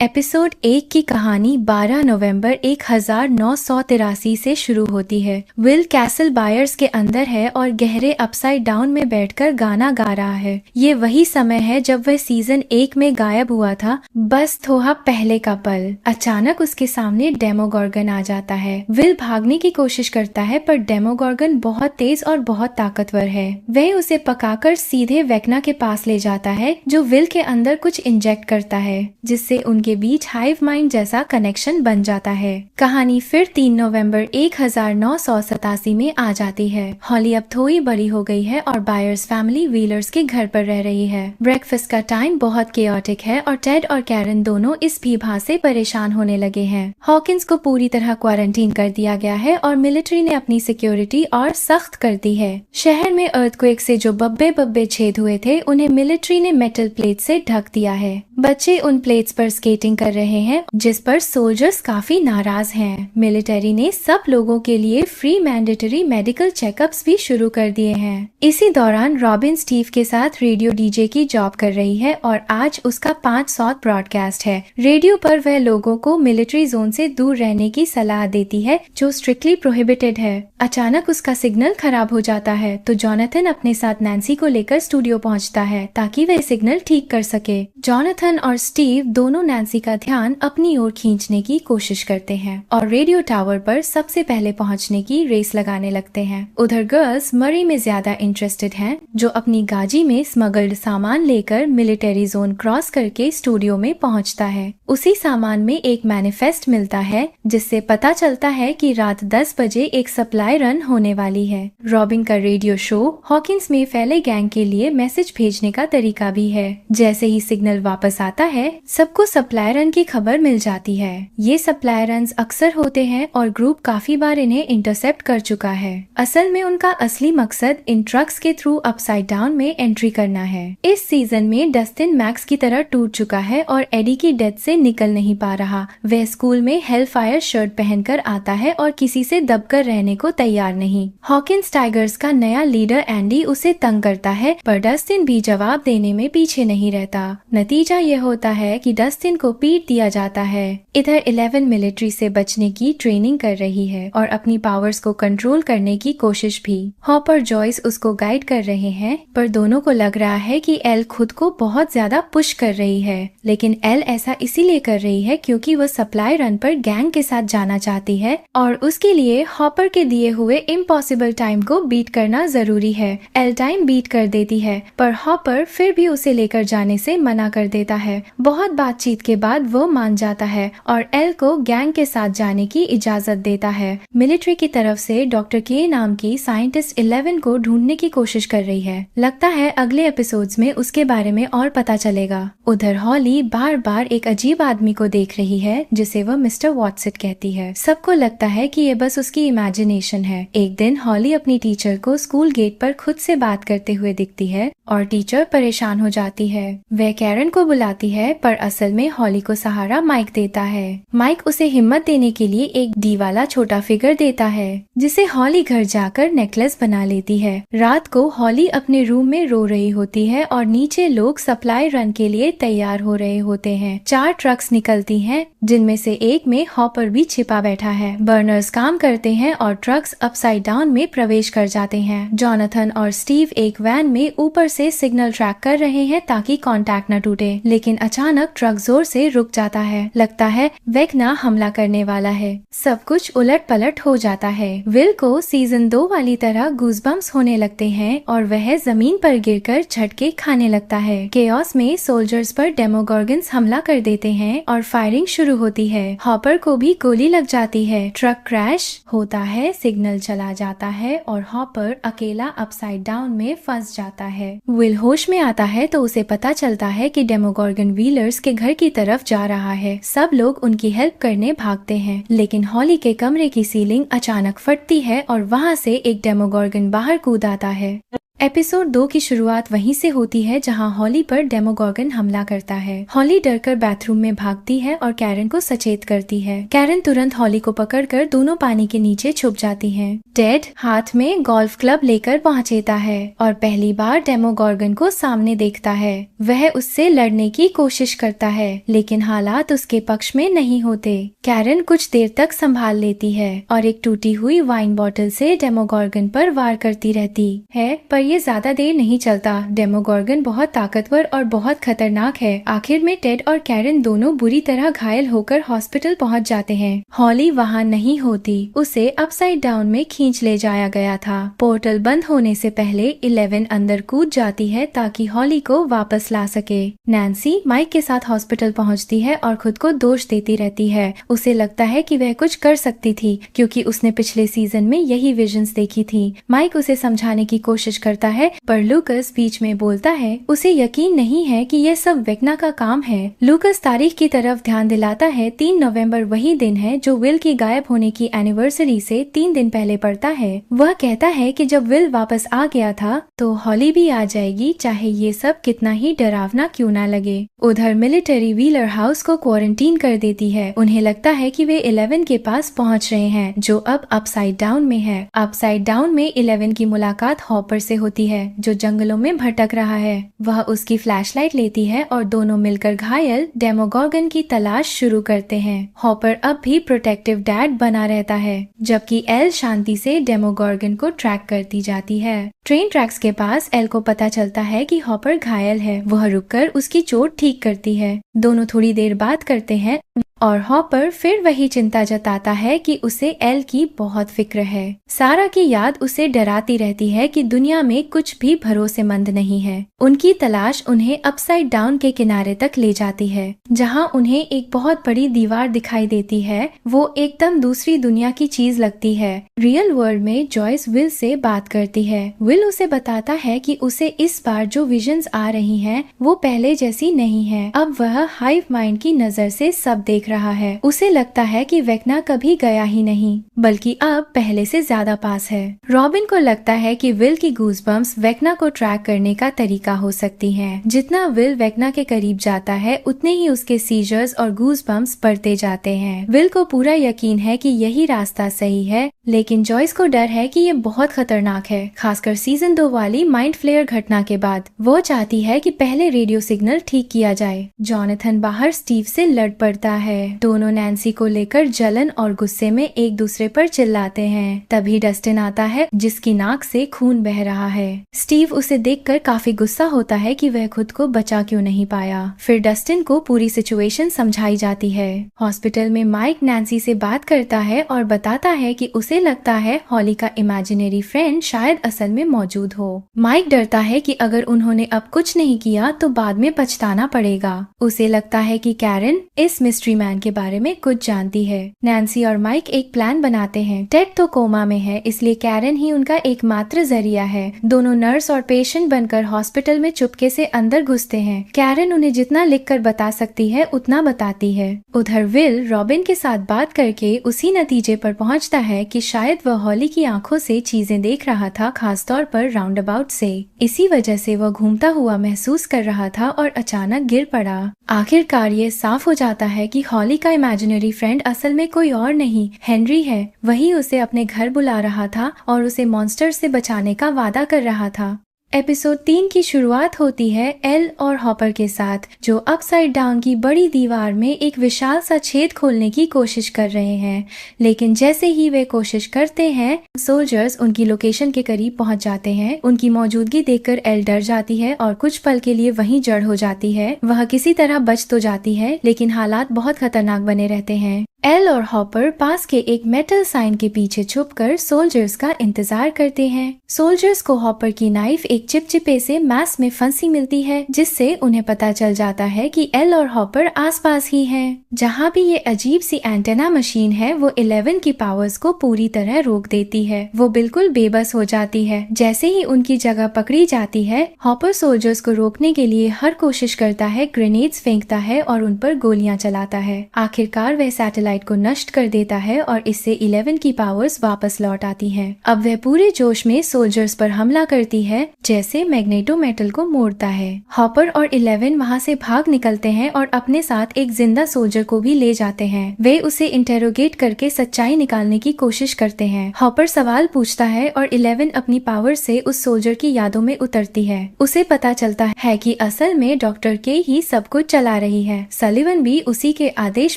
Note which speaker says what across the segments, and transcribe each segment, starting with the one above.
Speaker 1: Episode 1 की कहानी 12 नवंबर 1983 से शुरू होती है। विल कैसल बायर्स के अंदर है और गहरे अपसाइड डाउन में बैठकर गाना गा रहा है। ये वही समय है जब वह सीजन 1 में गायब हुआ था, बस थोड़ा पहले का पल। अचानक उसके सामने डेमोगॉर्गन आ जाता है। विल भागने की कोशिश करता है पर डेमोगॉर्गन बहुत तेज और बहुत ताकतवर है। वह उसे पकाकर सीधे वेक्ना के पास ले जाता है जो विल के अंदर कुछ इंजेक्ट करता है, जिससे उनके बीच हाइव माइंड जैसा कनेक्शन बन जाता है। कहानी फिर 3 नवंबर 1987 में आ जाती है। हॉली अब थोड़ी बड़ी हो गई है और बायर्स फैमिली व्हीलर्स के घर पर रह रही है। ब्रेकफास्ट का टाइम बहुत केओटिक है और टेड और कैरन दोनों इस भीभा से परेशान होने लगे हैं। हॉकिंस को पूरी तरह क्वारंटीन कर दिया गया है और मिलिट्री ने अपनी सिक्योरिटी और सख्त कर दी है। शहर में अर्थक्वेक से जो बब्बे छेद हुए थे उन्हें मिलिट्री ने मेटल प्लेट से ढक दिया है। बच्चे उन प्लेट्स पर स्केटिंग कर रहे हैं, जिस पर सोल्जर्स काफी नाराज हैं। मिलिट्री ने सब लोगों के लिए फ्री मैंडेटरी मेडिकल चेकअप्स भी शुरू कर दिए हैं। इसी दौरान रॉबिन स्टीव के साथ रेडियो डीजे की जॉब कर रही है और आज उसका 500 ब्रॉडकास्ट है। रेडियो पर वह लोगों को मिलिट्री जोन से दूर रहने की सलाह देती है जो स्ट्रिक्टली प्रोहिबिटेड है। अचानक उसका सिग्नल खराब हो जाता है तो जॉनथन अपने साथ नैन्सी को लेकर स्टूडियो पहुंचता है ताकि वह सिग्नल ठीक कर सके। जॉनथन और स्टीव दोनों नैन्सी का ध्यान अपनी ओर खींचने की कोशिश करते हैं और रेडियो टावर पर सबसे पहले पहुंचने की रेस लगाने लगते हैं। उधर गर्ल्स मरी में ज्यादा इंटरेस्टेड हैं, जो अपनी गाजी में स्मगल्ड सामान लेकर मिलिट्री जोन क्रॉस करके स्टूडियो में पहुंचता है। उसी सामान में एक मैनिफेस्ट मिलता है जिससे पता चलता है कि रात 10 बजे एक सप्लाई रन होने वाली है। रॉबिन का रेडियो शो हॉकिंस में फैले गैंग के लिए मैसेज भेजने का तरीका भी है। जैसे ही सिग्नल वापस आता है सबको सप्लाई रन की खबर मिल जाती है। ये सप्लाई रन्स अक्सर होते हैं और ग्रुप काफी बार इन्हें इंटरसेप्ट कर चुका है। असल में उनका असली मकसद इन ट्रक्स के थ्रू अपसाइड डाउन में एंट्री करना है। इस सीजन में डस्टिन मैक्स की तरह टूट चुका है और एडी की डेथ से निकल नहीं पा रहा। वह स्कूल में हेलफायर शर्ट पहनकर आता है और किसी से दबकर रहने को तैयार नहीं। हॉकिंस टाइगर्स का नया लीडर एंडी उसे तंग करता है पर डस्टिन भी जवाब देने में पीछे नहीं रहता। नतीजा यह होता है कि डस्टिन को पीट दिया जाता है। इधर 11 मिलिट्री से बचने की ट्रेनिंग कर रही है और अपनी पावर्स को कंट्रोल करने की कोशिश भी। हॉपर जॉयस उसको गाइड कर रहे हैं पर दोनों को लग रहा है कि एल खुद को बहुत ज्यादा पुश कर रही है, लेकिन एल ऐसा इसीलिए कर रही है क्योंकि वो सप्लाई रन पर गैंग के साथ जाना चाहती है और उसके लिए हॉपर के दिए हुए इम्पॉसिबल टाइम को बीट करना जरूरी है। एल टाइम बीट कर देती है पर हॉपर फिर भी उसे लेकर जाने से मना कर देता है। बहुत बातचीत के बाद वो मान जाता है और एल को गैंग के साथ जाने की इजाजत देता है। मिलिट्री की तरफ से डॉक्टर के नाम की साइंटिस्ट 11 को ढूंढने की कोशिश कर रही है। लगता है अगले एपिसोड्स में उसके बारे में और पता चलेगा। उधर हॉली बार बार एक अजीब आदमी को देख रही है जिसे वह मिस्टर वॉटसन कहती है। सबको लगता है कि ये बस उसकी इमेजिनेशन है। एक दिन हॉली अपनी टीचर को स्कूल गेट पर खुद से बात करते हुए दिखती है और टीचर परेशान हो जाती है। वह कैरन को बुलाती है पर असल में हॉली को सहारा माइक देता है। माइक उसे हिम्मत देने के लिए एक डी वाला छोटा फिगर देता है जिसे हॉली घर जाकर नेकलेस बना लेती है। रात को हॉली अपने रूम में रो रही होती है और नीचे लोग सप्लाई रन के लिए तैयार हो रहे होते हैं। 4 ट्रक्स निकलती हैं जिनमें से एक में हॉपर भी छिपा बैठा है। बर्नर्स काम करते हैं और ट्रक्स अपसाइड डाउन में प्रवेश कर जाते हैं। जॉनथन और स्टीव एक वैन में ऊपर से सिग्नल ट्रैक कर रहे हैं ताकि कांटेक्ट न टूटे, लेकिन अचानक ट्रक जोर से रुक जाता है। लगता है वेक्ना हमला करने वाला है। सब कुछ उलट पलट हो जाता है। विल को सीजन 2 वाली तरह गूज़बम्प्स होने लगते हैं और वह जमीन पर गिरकर झटके खाने लगता है। केओस में सोल्जर्स पर डेमोगॉर्गन्स हमला कर देते हैं और फायरिंग शुरू होती है। हॉपर को भी गोली लग जाती है। ट्रक क्रैश होता है, सिग्नल चला जाता है और हॉपर अकेला अपसाइड डाउन में फंस जाता है। विल होश में आता है तो उसे पता चलता है कि डेमोगॉर्गन व्हीलर्स के घर की तरफ जा रहा है। सब लोग उनकी हेल्प करने भागते हैं, लेकिन हॉली के कमरे की सीलिंग अचानक फटती है और वहां से एक डेमोगॉर्गन बाहर कूद आता है। एपिसोड 2 की शुरुआत वहीं से होती है जहां हॉली पर डेमोगॉर्गन हमला करता है। हॉली डरकर बाथरूम में भागती है और कैरन को सचेत करती है। कैरन तुरंत हॉली को पकड़कर दोनों पानी के नीचे छुप जाती हैं। टेड हाथ में गोल्फ क्लब लेकर पहुंचेता है और पहली बार डेमोगॉर्गन को सामने देखता है। वह उससे लड़ने की कोशिश करता है लेकिन हालात उसके पक्ष में नहीं होते। कैरन कुछ देर तक संभाल लेती है और एक टूटी हुई वाइन बॉटल से डेमोगॉर्गन पर वार करती रहती है, पर ये ज्यादा देर नहीं चलता। डेमोगॉर्गन बहुत ताकतवर और बहुत खतरनाक है। आखिर में टेड और कैरन दोनों बुरी तरह घायल होकर हॉस्पिटल पहुंच जाते हैं। हॉली वहां नहीं होती, उसे अपसाइड डाउन में खींच ले जाया गया था। पोर्टल बंद होने से पहले 11 अंदर कूद जाती है ताकि हॉली को वापस ला सके। नैन्सी माइक के साथ हॉस्पिटल पहुंचती है और खुद को दोष देती रहती है। उसे लगता है कि वह कुछ कर सकती थी क्योंकि उसने पिछले सीजन में यही विजन्स देखी थी। माइक उसे समझाने की कोशिश करता है पर लूकस बीच में बोलता है उसे यकीन नहीं है कि यह सब वेक्ना का काम है। लूकस तारीख की तरफ ध्यान दिलाता है। 3 नवंबर वही दिन है जो विल की गायब होने की एनिवर्सरी से 3 दिन पहले पड़ता है। वह कहता है कि जब विल वापस आ गया था तो हॉली भी आ जाएगी, चाहे ये सब कितना ही डरावना क्यों ना लगे। उधर मिलिट्री व्हीलर हाउस को क्वारंटीन कर देती है। उन्हें लगता है कि वे 11 के पास पहुंच रहे हैं जो अब अपसाइड डाउन में है। अपसाइड डाउन में 11 की मुलाकात हॉपर से होती है जो जंगलों में भटक रहा है। वह उसकी फ्लैशलाइट लेती है और दोनों मिलकर घायल डेमोगॉर्गन की तलाश शुरू करते हैं। हॉपर अब भी प्रोटेक्टिव डैड बना रहता है जबकि एल शांति से डेमोगॉर्गन को ट्रैक करती जाती है। ट्रेन ट्रैक्स के पास एल को पता चलता है कि हॉपर घायल है। वह रुककर उसकी चोट ठीक करती है। दोनों थोड़ी देर बात करते हैं और हॉपर फिर वही चिंता जताता है कि उसे एल की बहुत फिक्र है। सारा की याद उसे डराती रहती है कि दुनिया में कुछ भी भरोसेमंद नहीं है। उनकी तलाश उन्हें अपसाइड डाउन के किनारे तक ले जाती है जहां उन्हें एक बहुत बड़ी दीवार दिखाई देती है। वो एकदम दूसरी दुनिया की चीज लगती है। रियल वर्ल्ड में जॉयस विल से बात करती है। विल उसे बताता है कि उसे इस बार जो विजन्स आ रही हैं वो पहले जैसी नहीं है। अब वह हाइव माइंड की नजर से सब देख रहा है। उसे लगता है कि वेक्ना कभी गया ही नहीं बल्कि अब पहले से ज्यादा पास है। रॉबिन को लगता है कि विल की गूज़बम्प्स वेक्ना को ट्रैक करने का तरीका हो सकती हैं। जितना विल वेक्ना के करीब जाता है उतने ही उसके सीजर्स और गूज़बम्प्स बढ़ते जाते हैं। विल को पूरा यकीन है कि यही रास्ता सही है लेकिन जॉयस को डर है कि ये बहुत खतरनाक है, खासकर सीजन 2 वाली माइंड फ्लेयर घटना के बाद। वो चाहती है कि पहले रेडियो सिग्नल ठीक किया जाए। जॉनथन बाहर स्टीव से लड़ पड़ता है। दोनों नैन्सी को लेकर जलन और गुस्से में एक दूसरे पर चिल्लाते हैं। तभी डस्टिन आता है जिसकी नाक से खून बह रहा है। स्टीव उसे देखकर काफी गुस्सा होता है कि वह खुद को बचा क्यों नहीं पाया। फिर डस्टिन को पूरी सिचुएशन समझाई जाती है। हॉस्पिटल में माइक नैन्सी से बात करता है और बताता है कि उसे लगता है हॉली का इमेजिनरी फ्रेंड शायद असल में मौजूद हो। माइक डरता है कि अगर उन्होंने अब कुछ नहीं किया तो बाद में पछताना पड़ेगा। उसे लगता है कि कैरन इस मिस्ट्री मैन के बारे में कुछ जानती है। नैन्सी और माइक एक प्लान बनाते हैं। टेड तो कोमा में है इसलिए कैरन ही उनका एकमात्र जरिया है। दोनों नर्स और पेशेंट बनकर हॉस्पिटल में चुपके से अंदर घुसते हैं। कैरन उन्हें जितना लिखकर बता सकती है उतना बताती है। उधर विल रॉबिन के साथ बात करके उसी नतीजे पर पहुंचता है कि शायद वह हॉली की आंखों से चीजें देख रहा था, खासतौर पर राउंड अबाउट से। इसी वजह से वह घूमता हुआ महसूस कर रहा था और अचानक गिर पड़ा। आखिरकार ये साफ हो जाता है कि हॉली का इमेजिनरी फ्रेंड असल में कोई और नहीं हेनरी है। वही उसे अपने घर बुला रहा था और उसे मॉन्स्टर से बचाने का वादा कर रहा था। एपिसोड 3 की शुरुआत होती है एल और हॉपर के साथ जो अपसाइड डाउन की बड़ी दीवार में एक विशाल सा छेद खोलने की कोशिश कर रहे हैं। लेकिन जैसे ही वे कोशिश करते हैं सोल्जर्स उनकी लोकेशन के करीब पहुंच जाते हैं। उनकी मौजूदगी देखकर एल डर जाती है और कुछ पल के लिए वहीं जड़ हो जाती है। वह किसी तरह बच तो जाती है लेकिन हालात बहुत खतरनाक बने रहते हैं। एल और हॉपर पास के एक मेटल साइन के पीछे छुपकर सोल्जर्स का इंतजार करते हैं। सोल्जर्स को हॉपर की नाइफ एक चिपचिपे से मैस में फंसी मिलती है जिससे उन्हें पता चल जाता है कि एल और हॉपर आसपास ही हैं। जहां भी ये अजीब सी एंटेना मशीन है वो 11 की पावर्स को पूरी तरह रोक देती है। वो बिल्कुल बेबस हो जाती है। जैसे ही उनकी जगह पकड़ी जाती है हॉपर सोल्जर्स को रोकने के लिए हर कोशिश करता है, ग्रेनेड्स फेंकता है और उन पर गोलियां चलाता है। आखिरकार वह सैटेलाइट सैटेलाइट को नष्ट कर देता है और इससे 11 की पावर्स वापस लौट आती हैं। अब वह पूरे जोश में सोल्जर्स पर हमला करती है, जैसे मैग्नेटो मेटल को मोड़ता है। हॉपर और 11 वहां से भाग निकलते हैं और अपने साथ एक जिंदा सोल्जर को भी ले जाते हैं। वे उसे इंटेरोगेट करके सच्चाई निकालने की कोशिश करते हैं। हॉपर सवाल पूछता है और 11 अपनी पावर से उस सोल्जर की यादों में उतरती है। उसे पता चलता है कि असल में डॉक्टर के ही सब कुछ चला रही है। सलिवन भी उसी के आदेश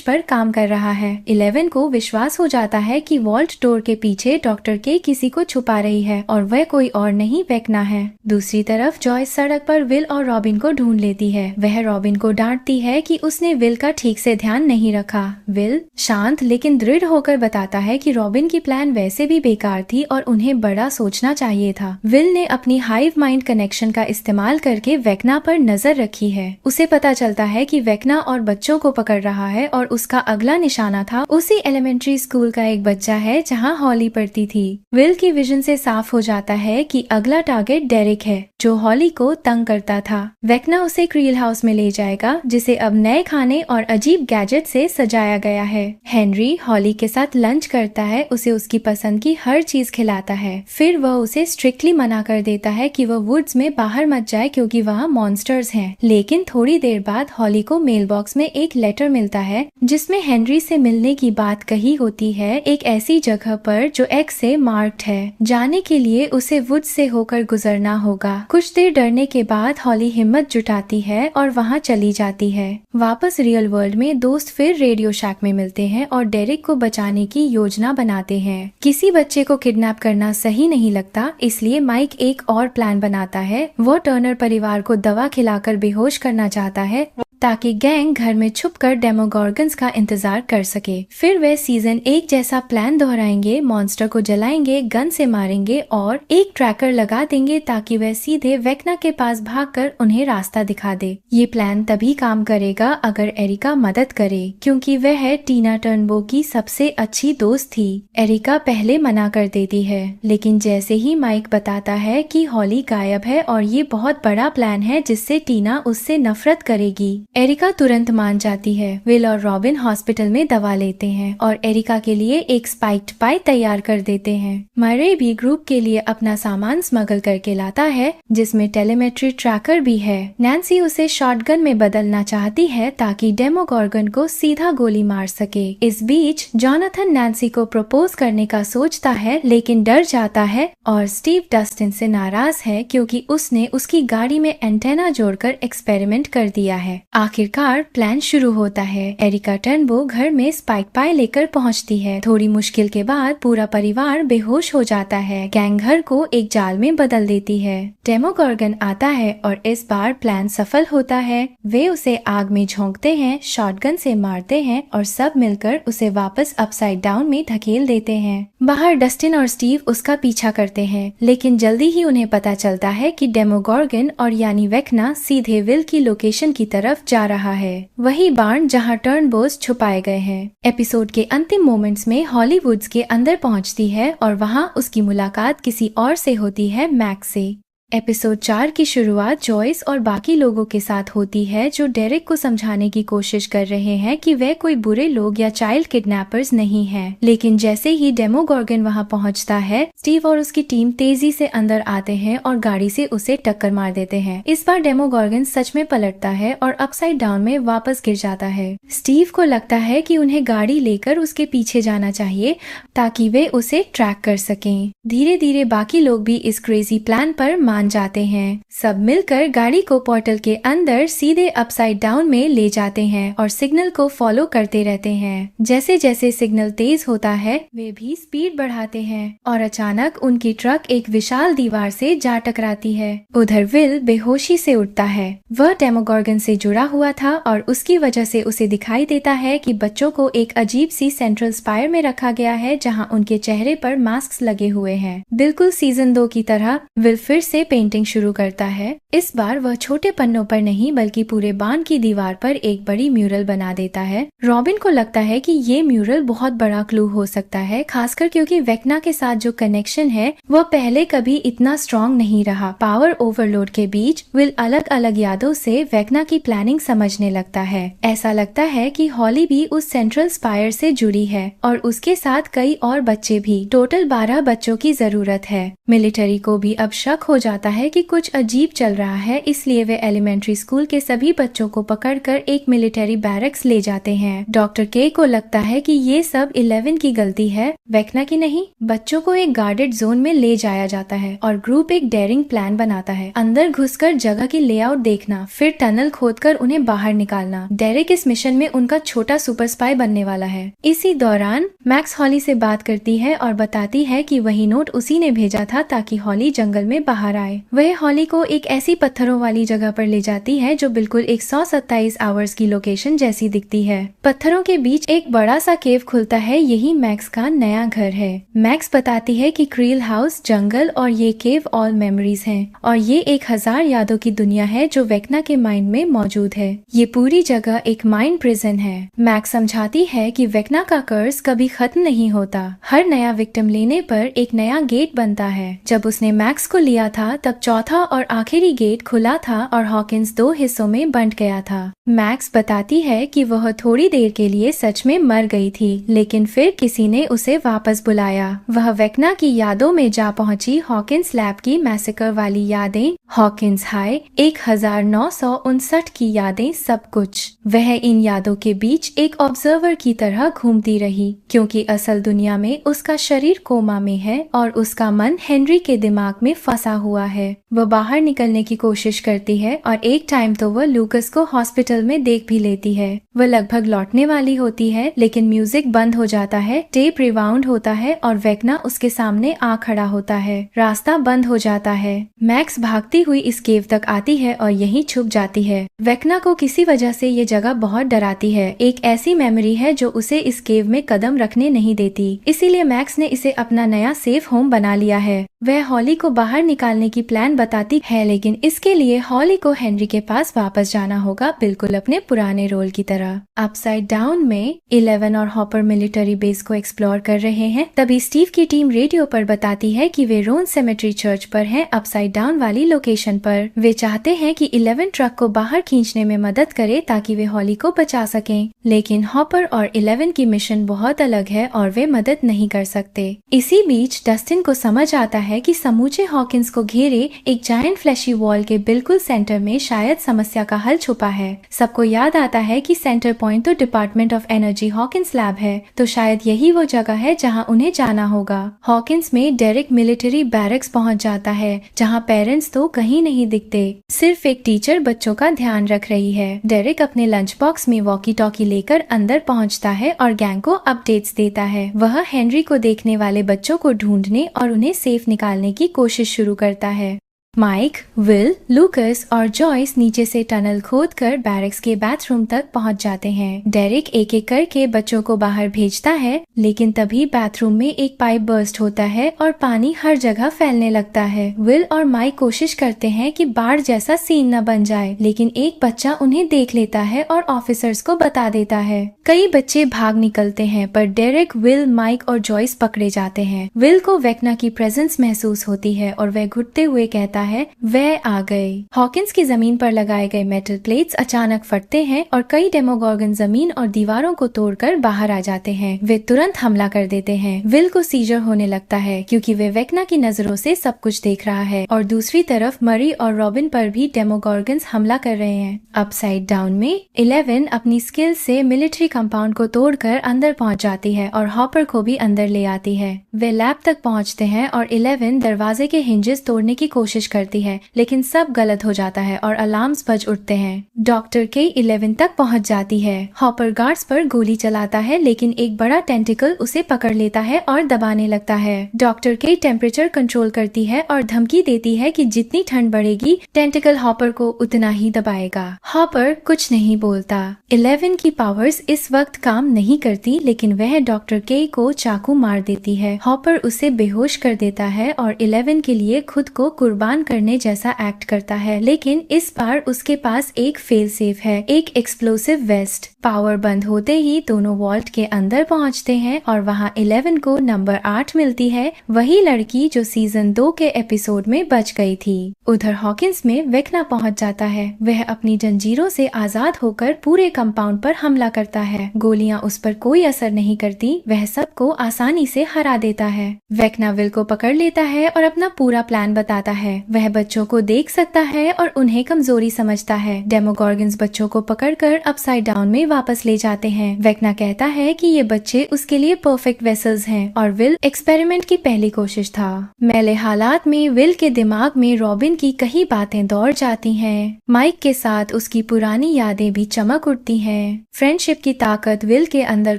Speaker 1: पर काम कर रहा है। 11 को विश्वास हो जाता है कि वॉल्ट डोर के पीछे डॉक्टर के किसी को छुपा रही है और वह कोई और नहीं वेक्ना है। दूसरी तरफ जॉयस सड़क पर विल और रॉबिन को ढूंढ लेती है। वह रॉबिन को डांटती है कि उसने विल का ठीक से ध्यान नहीं रखा। विल शांत लेकिन दृढ़ होकर बताता है कि रॉबिन की प्लान वैसे भी बेकार थी और उन्हें बड़ा सोचना चाहिए था। विल ने अपनी हाइव माइंड कनेक्शन का इस्तेमाल करके वेक्ना पर नजर रखी है। उसे पता चलता है कि वेक्ना और बच्चों को पकड़ रहा है और उसका अगला निशाना था उसी एलिमेंट्री स्कूल का एक बच्चा है जहां हॉली पढ़ती थी। विल की विजन से साफ हो जाता है कि अगला टारगेट डेरिक है, जो हॉली को तंग करता था। वेक्ना उसे क्रील हाउस में ले जाएगा, जिसे अब नए खाने और अजीब गैजेट से सजाया गया है। हेनरी हॉली के साथ लंच करता है, उसे उसकी पसंद की हर चीज खिलाता है। फिर वह उसे स्ट्रिक्टली मना कर देता है कि वह वुड्स में बाहर मत जाए क्योंकि वहाँ मॉन्स्टर्स हैं। लेकिन थोड़ी देर बाद हॉली को मेल बॉक्स में एक लेटर मिलता है जिसमें हेनरी से मिलने की बात कही होती है, एक ऐसी जगह पर जो एक्स से मार्क्ड है। जाने के लिए उसे वुड्स से होकर गुजरना होगा। कुछ देर डरने के बाद हॉली हिम्मत जुटाती है और वहाँ चली जाती है। वापस रियल वर्ल्ड में दोस्त फिर रेडियो शैक में मिलते हैं और डेरिक को बचाने की योजना बनाते हैं। किसी बच्चे को किडनैप करना सही नहीं लगता, इसलिए माइक एक और प्लान बनाता है। वो टर्नर परिवार को दवा खिलाकर बेहोश करना चाहता है ताकि गैंग घर में छुपकर डेमोगॉर्गन्स का इंतजार कर सके। फिर वे सीजन 1 जैसा प्लान दोहराएंगे, मॉन्स्टर को जलाएंगे, गन से मारेंगे और एक ट्रैकर लगा देंगे ताकि वह सीधे वेक्ना के पास भागकर उन्हें रास्ता दिखा दे। ये प्लान तभी काम करेगा अगर एरिका मदद करे, क्योंकि वह टीना टर्नबो की सबसे अच्छी दोस्त थी। एरिका पहले मना कर देती है, लेकिन जैसे ही माइक बताता है कि हॉली गायब है और ये बहुत बड़ा प्लान है जिससे टीना उससे नफरत करेगी, एरिका तुरंत मान जाती है। विल और रॉबिन हॉस्पिटल में दवा लेते हैं और एरिका के लिए एक स्पाइक्ड पाई तैयार कर देते हैं। मरे भी ग्रुप के लिए अपना सामान स्मगल करके लाता है, जिसमें टेलीमेट्री ट्रैकर भी है। नैन्सी उसे शॉटगन में बदलना चाहती है ताकि डेमोगॉर्गन को सीधा गोली मार सके। इस बीच जोनाथन नैन्सी को प्रपोज करने का सोचता है, लेकिन डर जाता है और स्टीव डस्टिन से नाराज है क्योंकि उसने उसकी गाड़ी में एंटेना जोड़कर एक्सपेरिमेंट कर दिया है। आखिरकार प्लान शुरू होता है। एरिका टर्नबो घर में स्पाइक पाई लेकर पहुंचती है। थोड़ी मुश्किल के बाद पूरा परिवार बेहोश हो जाता है। गैंग घर को एक जाल में बदल देती है। डेमोगॉर्गन आता है और इस बार प्लान सफल होता है। वे उसे आग में झोंकते हैं, शॉटगन से मारते हैं और सब मिलकर उसे वापस अपसाइड डाउन में धकेल देते हैं। बाहर डस्टिन और स्टीव उसका पीछा करते हैं, लेकिन जल्दी ही उन्हें पता चलता है कि डेमोगॉर्गन और यानी वेक्ना सीधे विल की लोकेशन की तरफ जा रहा है, वही बार्न जहां टर्नबोस छुपाए गए हैं। एपिसोड के अंतिम मोमेंट्स में हॉली वुड्स के अंदर पहुंचती है और वहां उसकी मुलाकात किसी और से होती है, मैक्स से। एपिसोड 4 की शुरुआत जॉयस और बाकी लोगों के साथ होती है जो डेरिक को समझाने की कोशिश कर रहे हैं कि वे कोई बुरे लोग या चाइल्ड किडनैपर्स नहीं हैं। लेकिन जैसे ही डेमोगॉर्गन वहां पहुंचता है, स्टीव और उसकी टीम तेजी से अंदर आते हैं और गाड़ी से उसे टक्कर मार देते हैं। इस बार डेमोगॉर्गन सच में पलटता है और अपसाइड डाउन में वापस गिर जाता है। स्टीव को लगता है कि उन्हें गाड़ी लेकर उसके पीछे जाना चाहिए ताकि वे उसे ट्रैक कर सकें। धीरे धीरे बाकी लोग भी इस क्रेजी प्लान पर मान जाते हैं। सब मिलकर गाड़ी को पोर्टल के अंदर सीधे अपसाइड डाउन में ले जाते हैं और सिग्नल को फॉलो करते रहते हैं। जैसे जैसे सिग्नल तेज होता है, वे भी स्पीड बढ़ाते हैं और अचानक उनकी ट्रक एक विशाल दीवार से जा टकराती है। उधर विल बेहोशी से उठता है। वह डेमोगॉर्गन से जुड़ा हुआ था और उसकी वजह से उसे दिखाई देता है कि बच्चों को एक अजीब सी सेंट्रल स्पायर में रखा गया है जहाँ उनके चेहरे पर मास्क लगे हुए हैं। बिल्कुल सीजन 2 की तरह विल फिर से पेंटिंग शुरू करता है। इस बार वह छोटे पन्नों पर नहीं बल्कि पूरे बान की दीवार पर एक बड़ी म्यूरल बना देता है। रॉबिन को लगता है कि ये म्यूरल बहुत बड़ा क्लू हो सकता है, खासकर क्योंकि वेक्ना के साथ जो कनेक्शन है वह पहले कभी इतना स्ट्रॉन्ग नहीं रहा। पावर ओवरलोड के बीच विल अलग अलग यादों से वेक्ना की प्लानिंग समझने लगता है। ऐसा लगता है कि हॉली भी उस सेंट्रल स्पायर से जुड़ी है और उसके साथ कई और बच्चे भी। टोटल 12 बच्चों की जरूरत है। मिलिट्री को भी अब शक हो जाता है कि कुछ अजीब चल रहा है, इसलिए वे एलिमेंट्री स्कूल के सभी बच्चों को पकड़कर एक मिलिट्री बैरक्स ले जाते हैं। डॉक्टर के को लगता है कि ये सब 11 की गलती है, वेक्ना की नहीं। बच्चों को एक गार्डेड जोन में ले जाया जाता है और ग्रुप एक डेयरिंग प्लान बनाता है। अंदर घुसकर जगह की लेआउट देखना, फिर टनल खोदकर उन्हें बाहर निकालना। डेरिक इस मिशन में उनका छोटा सुपर स्पाई बनने वाला है। इसी दौरान मैक्स हॉली से बात करती है और बताती है कि वही नोट उसी ने भेजा था ताकि हॉली जंगल में बाहर आए। वह हॉली को एक ऐसी पत्थरों वाली जगह पर ले जाती है जो बिल्कुल 127 आवर्स की लोकेशन जैसी दिखती है। पत्थरों के बीच एक बड़ा सा केव खुलता है, यही मैक्स का नया घर है। मैक्स बताती है कि क्रील हाउस, जंगल और ये केव ऑल मेमोरीज हैं और ये 1000 यादों की दुनिया है जो वेक्ना के माइंड में मौजूद है। ये पूरी जगह एक माइंड प्रिजन है। मैक्स समझाती है कि वेक्ना का कर्स कभी खत्म नहीं होता। हर नया विक्टिम लेने पर एक नया गेट बनता है। जब उसने मैक्स को लिया था तब चौथा और आखिरी गेट खुला था और हॉकिंस 2 हिस्सों में बंट गया था। मैक्स बताती है कि वह थोड़ी देर के लिए सच में मर गई थी, लेकिन फिर किसी ने उसे वापस बुलाया। वह वेक्ना की यादों में जा पहुंची। हॉकिंस लैब की मैसेकर वाली यादें, हॉकिंस हाई, 1959 की यादें, सब कुछ। वह इन यादों के बीच एक ऑब्जर्वर की तरह घूमती रही, क्योंकि असल दुनिया में उसका शरीर कोमा में है और उसका मन हेनरी के दिमाग में फंसा हुआ है। वह बाहर निकलने की कोशिश करती है और एक टाइम तो वह लूकस को हॉस्पिटल में देख भी लेती है। वह लगभग लौटने वाली होती है, लेकिन म्यूजिक बंद हो जाता है, टेप रिवाउंड होता है और वेक्ना उसके सामने आ खड़ा होता है। रास्ता बंद हो जाता है। मैक्स भागती हुई इस केव तक आती है और यहीं छुप जाती है। वेक्ना को किसी वजह से ये जगह बहुत डराती है। एक ऐसी मेमोरी है जो उसे इस केव में कदम रखने नहीं देती, इसीलिए मैक्स ने इसे अपना नया सेफ होम बना लिया है। वह हॉली को बाहर निकालने की प्लान बताती है, लेकिन इसके लिए हॉली को हेनरी के पास वापस जाना होगा, बिल्कुल अपने पुराने रोल की तरह। अपसाइड डाउन में 11 और हॉपर मिलिट्री बेस को एक्सप्लोर कर रहे हैं। तभी स्टीव की टीम रेडियो पर बताती है कि वे रोन सेमेट्री चर्च पर हैं, अपसाइड डाउन वाली लोकेशन पर। वे चाहते हैं कि 11 ट्रक को बाहर खींचने में मदद करे ताकि वे हॉली को बचा सकें, लेकिन हॉपर और 11 की मिशन बहुत अलग है और वे मदद नहीं कर सकते। इसी बीच डस्टिन को समझ आता है कि समूचे हॉकिंस को घेरे एक जायंट फ्लैशी वॉल के बिल्कुल सेंटर में शायद समस्या का हल छुपा है। सबको याद आता है कि सेंटर पॉइंट तो department of energy Hawkins lab है, तो शायद यही वो जगह है जहां उन्हें जाना होगा। हॉकिंस में डेरिक मिलिट्री बैरक्स पहुंच जाता है, जहां पेरेंट्स तो कहीं नहीं दिखते, सिर्फ एक टीचर बच्चों का ध्यान रख रही है। डेरिक अपने लंच बॉक्स में वॉकी टॉकी लेकर अंदर पहुंचता है और गैंग को अपडेट्स देता है। वह हेनरी को देखने वाले बच्चों को ढूंढने और उन्हें सेफ निकालने की कोशिश शुरू करता है। माइक, विल, लूकस और जॉयस नीचे से टनल खोदकर बैरक्स के बाथरूम तक पहुंच जाते हैं। डेरिक एक एक करके बच्चों को बाहर भेजता है, लेकिन तभी बाथरूम में एक पाइप बर्स्ट होता है और पानी हर जगह फैलने लगता है। विल और माइक कोशिश करते हैं कि बाढ़ जैसा सीन न बन जाए, लेकिन एक बच्चा उन्हें देख लेता है और ऑफिसर्स को बता देता है। कई बच्चे भाग निकलते हैं, पर डेरिक, विल, माइक और जॉयस पकड़े जाते हैं। विल को वेक्ना की प्रेजेंस महसूस होती है और वह घुटते हुए कहता है, वह आ गए। हॉकिंस की जमीन पर लगाए गए मेटल प्लेट्स अचानक फटते हैं और कई डेमोगॉर्गन जमीन और दीवारों को तोड़कर बाहर आ जाते हैं। वे तुरंत हमला कर देते हैं। विल को सीजर होने लगता है क्योंकि वे वेक्ना की नजरों से सब कुछ देख रहा है, और दूसरी तरफ मरी और रॉबिन पर भी डेमोगॉर्गन्स हमला कर रहे हैं। अपसाइड डाउन में 11 अपनी स्किल से मिलिट्री कंपाउंड को तोड़कर अंदर पहुंच जाती है और हॉपर को भी अंदर ले आती है। वे लैब तक पहुंचते हैं और 11 दरवाजे के हिंजेस तोड़ने की कोशिश करती है, लेकिन सब गलत हो जाता है और अलार्म्स बज उठते हैं। डॉक्टर के 11 तक पहुंच जाती है। हॉपर गार्ड्स पर गोली चलाता है, लेकिन एक बड़ा टेंटिकल उसे पकड़ लेता है और दबाने लगता है। डॉक्टर के टेम्परेचर कंट्रोल करती है और धमकी देती है कि जितनी ठंड बढ़ेगी टेंटिकल हॉपर को उतना ही दबाएगा। हॉपर कुछ नहीं बोलता। 11 की पावर्स इस वक्त काम नहीं करती, लेकिन वह डॉक्टर के को चाकू मार देती है। हॉपर उसे बेहोश कर देता है और 11 के लिए खुद को कुर्बान करने जैसा एक्ट करता है, लेकिन इस बार उसके पास एक फेल सेफ है, एक एक्सप्लोसिव वेस्ट। पावर बंद होते ही दोनों वॉल्ट के अंदर पहुंचते हैं और वहां 11 को नंबर 8 मिलती है, वही लड़की जो सीजन 2 के एपिसोड में बच गई थी। उधर हॉकिंस में वेक्ना पहुंच जाता है। वह अपनी जंजीरों से आजाद होकर पूरे कंपाउंड पर हमला करता है। गोलियां उस पर कोई असर नहीं करती, वह सबको आसानी से हरा देता है। वेक्ना विल को पकड़ लेता है और अपना पूरा प्लान बताता है। वह बच्चों को देख सकता है और उन्हें कमजोरी समझता है। डेमोगॉर्गन्स बच्चों को पकड़कर अपसाइड डाउन में वापस ले जाते हैं। वेक्ना कहता है कि ये बच्चे उसके लिए परफेक्ट वेसल्स हैं और विल एक्सपेरिमेंट की पहली कोशिश था। मैले हालात में विल के दिमाग में रॉबिन की कई बातें दौड़ जाती हैं। माइक के साथ उसकी पुरानी यादें भी चमक उठती हैं। फ्रेंडशिप की ताकत विल के अंदर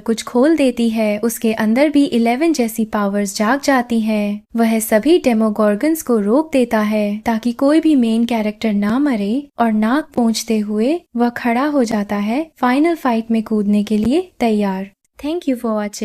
Speaker 1: कुछ खोल देती है। उसके अंदर भी 11 जैसी पावर्स जाग जाती हैं। वह सभी डेमोगॉर्गन्स को रोक देता है ताकि कोई भी मेन कैरेक्टर ना मरे और नाक पोंछते हुए वह खड़ा हो जाता है, फाइनल फाइट में कूदने के लिए तैयार। Thank you for watching.